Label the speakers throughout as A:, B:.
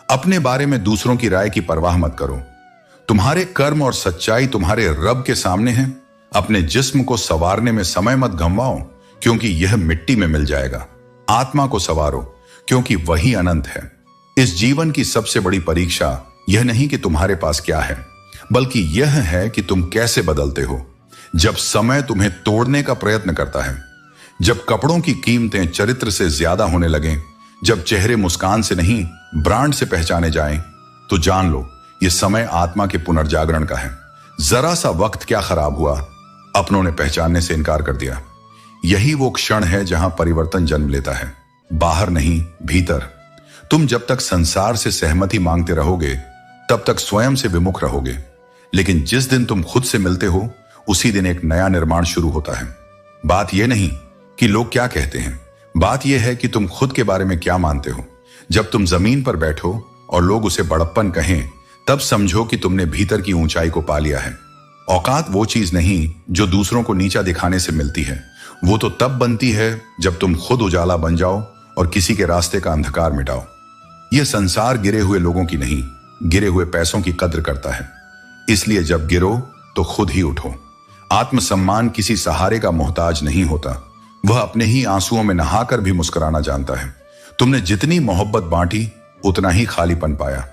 A: अपने बारे में दूसरों की राय की परवाह मत करो। तुम्हारे कर्म और सच्चाई तुम्हारे रब के सामने है। अपने जिस्म को संवारने में समय मत गंवाओ, क्योंकि यह मिट्टी में मिल जाएगा। आत्मा को संवारो, क्योंकि वही अनंत है। इस जीवन की सबसे बड़ी परीक्षा यह नहीं कि तुम्हारे पास क्या है, बल्कि यह है कि तुम कैसे बदलते हो। जब समय तुम्हें तोड़ने का प्रयत्न करता है, जब कपड़ों की कीमतें चरित्र से ज्यादा होने लगें, जब चेहरे मुस्कान से नहीं ब्रांड से पहचाने जाएं, तो जान लो यह समय आत्मा के पुनर्जागरण का है। जरा सा वक्त क्या खराब हुआ, अपनों ने पहचानने से इनकार कर दिया। यही वो क्षण है जहां परिवर्तन जन्म लेता है, बाहर नहीं भीतर। तुम जब तक संसार से सहमति मांगते रहोगे, तब तक स्वयं से विमुख रहोगे। लेकिन जिस दिन तुम खुद से मिलते हो, उसी दिन एक नया निर्माण शुरू होता है। बात यह नहीं कि लोग क्या कहते हैं, बात यह है कि तुम खुद के बारे में क्या मानते हो। जब तुम जमीन पर बैठो और लोग उसे बड़प्पन कहें, तब समझो कि तुमने भीतर की ऊंचाई को पा लिया है। औकात वो चीज नहीं जो दूसरों को नीचा दिखाने से मिलती है। वो तो तब बनती है जब तुम खुद उजाला बन जाओ और किसी के रास्ते का अंधकार मिटाओ। यह संसार गिरे हुए लोगों की नहीं, गिरे हुए पैसों की कद्र करता है। इसलिए जब गिरो तो खुद ही उठो। आत्मसम्मान किसी सहारे का मोहताज नहीं होता, वह अपने ही आंसुओं में नहाकर भी मुस्कुराना जानता है। तुमने जितनी मोहब्बत बांटी, उतना ही खालीपन पाया।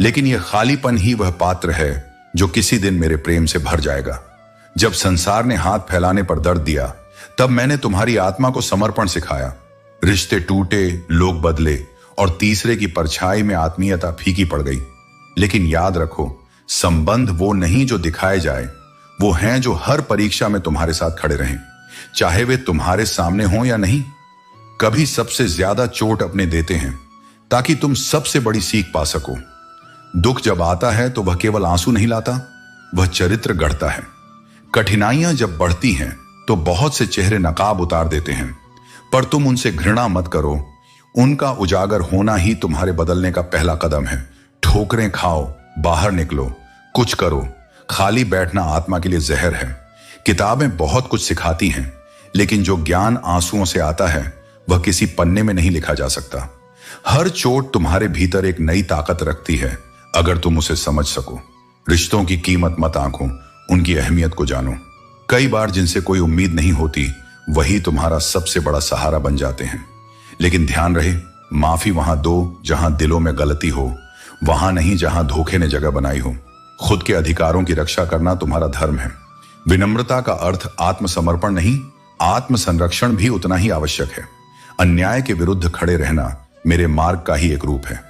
A: लेकिन यह खालीपन ही वह पात्र है जो किसी दिन मेरे प्रेम से भर जाएगा। जब संसार ने हाथ फैलाने पर दर्द दिया, तब मैंने तुम्हारी आत्मा को समर्पण सिखाया। रिश्ते टूटे, लोग बदले और तीसरे की परछाई में आत्मीयता फीकी पड़ गई। लेकिन याद रखो, संबंध वो नहीं जो दिखाए जाए, वो हैं जो हर परीक्षा में तुम्हारे साथ खड़े रहें, चाहे वे तुम्हारे सामने हों या नहीं। कभी सबसे ज्यादा चोट अपने देते हैं ताकि तुम सबसे बड़ी सीख पा सको। दुख जब आता है तो वह केवल आंसू नहीं लाता, वह चरित्र गढ़ता है। कठिनाइयां जब बढ़ती हैं तो बहुत से चेहरे नकाब उतार देते हैं, पर तुम उनसे घृणा मत करो। उनका उजागर होना ही तुम्हारे बदलने का पहला कदम है। ठोकरें खाओ, बाहर निकलो, कुछ करो। खाली बैठना आत्मा के लिए जहर है। किताबें बहुत कुछ सिखाती हैं, लेकिन जो ज्ञान आंसुओं से आता है, वह किसी पन्ने में नहीं लिखा जा सकता। हर चोट तुम्हारे भीतर एक नई ताकत रखती है, अगर तुम उसे समझ सको। रिश्तों की कीमत मत आंको, उनकी अहमियत को जानो। कई बार जिनसे कोई उम्मीद नहीं होती, वही तुम्हारा सबसे बड़ा सहारा बन जाते हैं। लेकिन ध्यान रहे, माफी वहां दो जहां दिलों में गलती हो, वहां नहीं जहां धोखे ने जगह बनाई हो। खुद के अधिकारों की रक्षा करना तुम्हारा धर्म है। विनम्रता का अर्थ आत्मसमर्पण नहीं, आत्मसंरक्षण भी उतना ही आवश्यक है। अन्याय के विरुद्ध खड़े रहना मेरे मार्ग का ही एक रूप है।